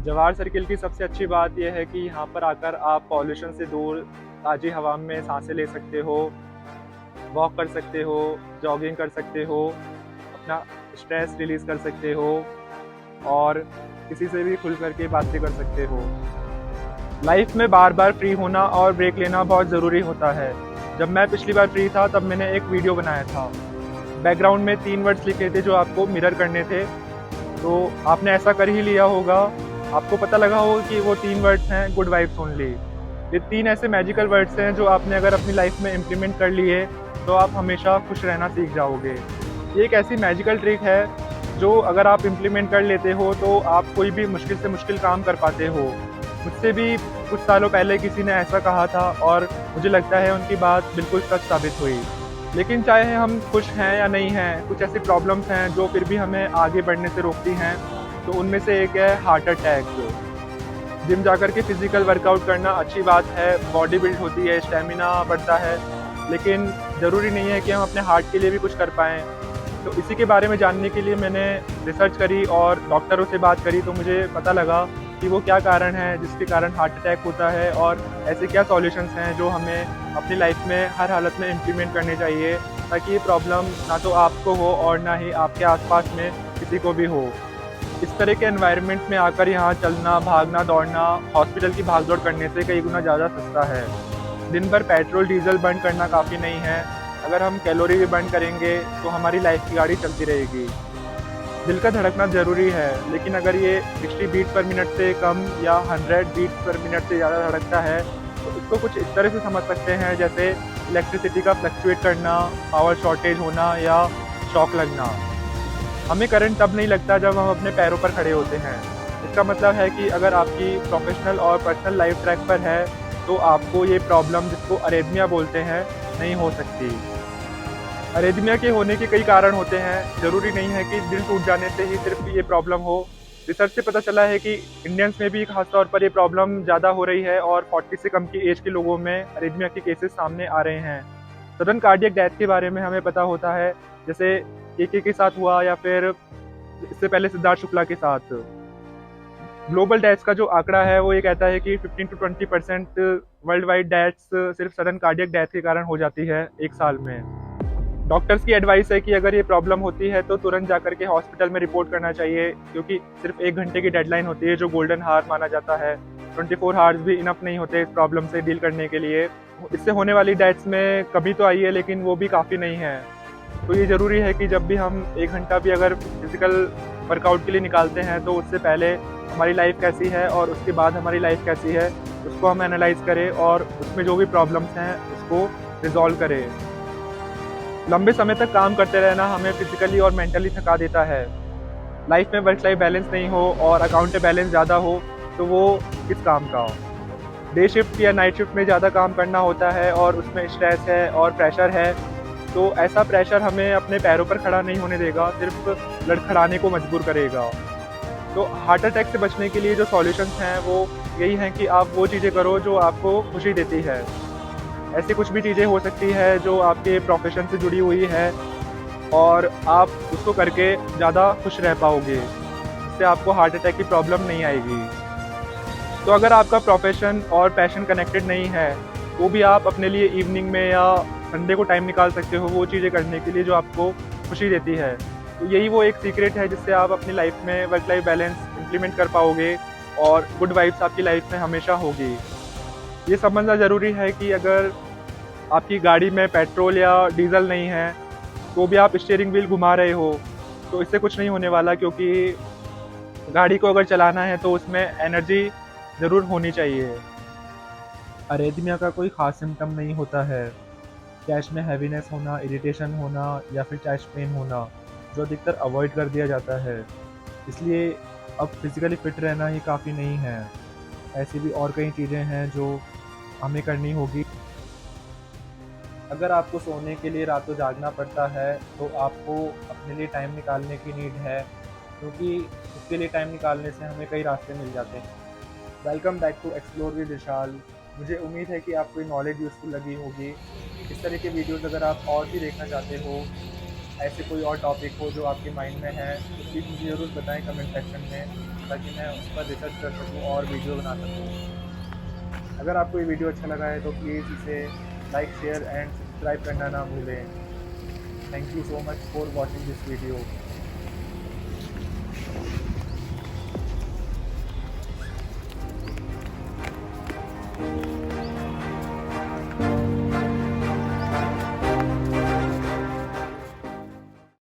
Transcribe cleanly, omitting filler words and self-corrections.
Jawahar circle की सबसे अच्छी बात ये है कि यहाँ पर आकर आप पॉल्यूशन से दूर ताज़ी हवा में साँसें ले सकते हो, वॉक कर सकते हो, जॉगिंग कर सकते हो, अपना स्ट्रेस रिलीज़ कर सकते हो और किसी से भी खुल कर के बातें कर सकते हो। लाइफ़ में बार-बार फ्री होना और ब्रेक लेना बहुत ज़रूरी होता है। जब मैं पिछली बार फ्री था तब मैंने एक वीडियो बनाया था। बैकग्राउंड में 3 वर्ड्स लिखे थे जो आपको मिरर करने थे, तो आपने ऐसा कर ही लिया होगा। आपको पता लगा होगा कि वो 3 वर्ड्स हैं गुड वाइब्स ओनली। ये 3 ऐसे मैजिकल वर्ड्स हैं जो आपने अगर अपनी लाइफ़ में इम्प्लीमेंट कर लिए, तो आप हमेशा खुश रहना सीख जाओगे। ये एक ऐसी मैजिकल ट्रिक है जो अगर आप इम्प्लीमेंट कर लेते हो तो आप कोई भी मुश्किल से मुश्किल काम कर पाते हो। मुझसे भी कुछ सालों पहले किसी ने ऐसा कहा था और मुझे लगता है उनकी बात बिल्कुल सच साबित हुई। लेकिन चाहे हम खुश हैं या नहीं हैं, कुछ ऐसी प्रॉब्लम्स हैं जो फिर भी हमें आगे बढ़ने से रोकती हैं, तो उनमें से एक है हार्ट अटैक। जिम जाकर के फिज़िकल वर्कआउट करना अच्छी बात है, बॉडी बिल्ड होती है, स्टैमिना बढ़ता है, लेकिन ज़रूरी नहीं है कि हम अपने हार्ट के लिए भी कुछ कर पाएँ। तो इसी के बारे में जानने के लिए मैंने रिसर्च करी और डॉक्टरों से बात करी, तो मुझे पता लगा कि वो क्या कारण है जिसके कारण हार्ट अटैक होता है और ऐसे क्या सॉल्यूशंस हैं जो हमें अपनी लाइफ में हर हालत में इम्प्लीमेंट करने चाहिए, ताकि ये प्रॉब्लम ना तो आपको हो और ना ही आपके आस-पास में किसी को भी हो। इस तरह के एनवायरनमेंट में आकर यहाँ चलना, भागना, दौड़ना हॉस्पिटल की भाग-दौड़ करने से कई गुना ज़्यादा सस्ता है। दिन भर पेट्रोल, डीज़ल बर्न करना काफ़ी नहीं है। अगर हम कैलोरी भी बर्न करेंगे, तो हमारी लाइफ की गाड़ी चलती रहेगी। दिल का धड़कना ज़रूरी है, लेकिन अगर ये 60 बीट पर मिनट से कम या 100 बीट पर मिनट से ज़्यादा धड़कता है, तो इसको कुछ इस तरह से समझ सकते हैं जैसे इलेक्ट्रिसिटी का फ्लक्चुएट करना, पावर शॉर्टेज होना या शॉक लगना। हमें करंट तब नहीं लगता जब हम अपने पैरों पर खड़े होते हैं। इसका मतलब है कि अगर आपकी प्रोफ़ेशनल और पर्सनल लाइफ़ ट्रैक पर है, तो आपको ये प्रॉब्लम जिसको अरेथमिया बोलते हैं, नहीं हो सकती। अरेथमिया के होने के कई कारण होते हैं, ज़रूरी नहीं है कि दिल टूट जाने से ही सिर्फ़ ये प्रॉब्लम हो। रिसर्च से पता चला है कि इंडियंस में भी ख़ास तौर पर ये प्रॉब्लम ज़्यादा हो रही है और 40 से कम की एज के लोगों में अरेथमिया के केसेज़ सामने आ रहे हैं। सडन कार्डियक डेथ के बारे में हमें पता होता है, जैसे केके के साथ हुआ या फिर इससे पहले सिद्धार्थ शुक्ला के साथ। ग्लोबल डेथ्स का जो आंकड़ा है वो ये कहता है कि 15 टू 20% वर्ल्ड वाइड डेथ्स सिर्फ सडन कार्डियक डेथ के कारण हो जाती है 1 साल में। डॉक्टर्स की एडवाइस है कि अगर ये प्रॉब्लम होती है तो तुरंत जाकर के हॉस्पिटल में रिपोर्ट करना चाहिए, क्योंकि सिर्फ 1 घंटे की डेडलाइन होती है जो गोल्डन हावर माना जाता है। 24 हावर्स भी इनफ नहीं होते इस प्रॉब्लम से डील करने के लिए। इससे होने वाली डेथ्स में कमी तो आई है, लेकिन वो भी काफ़ी नहीं है। तो ये ज़रूरी है कि जब भी हम 1 घंटा भी अगर फिज़िकल वर्कआउट के लिए निकालते हैं, तो उससे पहले हमारी लाइफ़ कैसी है और उसके बाद हमारी लाइफ़ कैसी है, उसको हम एनालाइज़ करें और उसमें जो भी प्रॉब्लम्स हैं, उसको रिज़ॉल्व करें। लंबे समय तक काम करते रहना हमें फ़िज़िकली और मेंटली थका देता है। लाइफ़ में वर्क लाइफ़ बैलेंस नहीं हो और अकाउंट में बैलेंस ज़्यादा हो, तो वो किस काम का? डे शिफ्ट या नाइट शिफ्ट में ज़्यादा काम करना होता है और उसमें स्ट्रेस है और प्रेशर है, तो ऐसा प्रेशर हमें अपने पैरों पर खड़ा नहीं होने देगा, सिर्फ लड़खड़ाने को मजबूर करेगा। तो हार्ट अटैक से बचने के लिए जो सॉल्यूशंस हैं वो यही हैं कि आप वो चीज़ें करो जो आपको खुशी देती है। ऐसी कुछ भी चीज़ें हो सकती है जो आपके प्रोफेशन से जुड़ी हुई है और आप उसको करके ज़्यादा खुश रह पाओगे। इससे आपको हार्ट अटैक की प्रॉब्लम नहीं आएगी। तो अगर आपका प्रोफेशन और पैशन कनेक्टेड नहीं है, तो भी आप अपने लिए इवनिंग में या संडे को टाइम निकाल सकते हो वो चीज़ें करने के लिए जो आपको खुशी देती है। तो यही वो एक सीक्रेट है जिससे आप अपनी लाइफ में वर्क लाइफ बैलेंस इम्प्लीमेंट कर पाओगे और गुड वाइब्स आपकी लाइफ में हमेशा होगी। ये समझना ज़रूरी है कि अगर आपकी गाड़ी में पेट्रोल या डीज़ल नहीं है, तो भी आप स्टीयरिंग व्हील घुमा रहे हो, तो इससे कुछ नहीं होने वाला, क्योंकि गाड़ी को अगर चलाना है तो उसमें एनर्जी ज़रूर होनी चाहिए। अरेथमिया का कोई ख़ास सिम्पटम नहीं होता है। चेस्ट में हैवीनेस होना, इरिटेशन होना या फिर चेस्ट पेन होना, जो अधिकतर अवॉइड कर दिया जाता है। इसलिए अब फिज़िकली फ़िट रहना ही काफ़ी नहीं है। ऐसी भी और कई चीज़ें हैं जो हमें करनी होगी। अगर आपको सोने के लिए रातों जागना पड़ता है, तो आपको अपने लिए टाइम निकालने की नीड है, क्योंकि उसके लिए टाइम निकालने से हमें कई रास्ते मिल जाते हैं। Welcome back to explore with Vishal. मुझे उम्मीद है कि आपको ये नॉलेज यूज़फुल लगी होगी। इस तरह के वीडियोज़ अगर आप और भी देखना चाहते हो, ऐसे कोई और टॉपिक हो जो आपके माइंड में है तो प्लीज़ मुझे ज़रूर बताएं कमेंट सेक्शन में, ताकि मैं उस पर रिसर्च कर सकूं और वीडियो बना सकूं। अगर आपको ये वीडियो अच्छा लगा है तो प्लीज़ इसे लाइक, शेयर एंड सब्सक्राइब करना ना भूलें। Thank you so much for watching this video.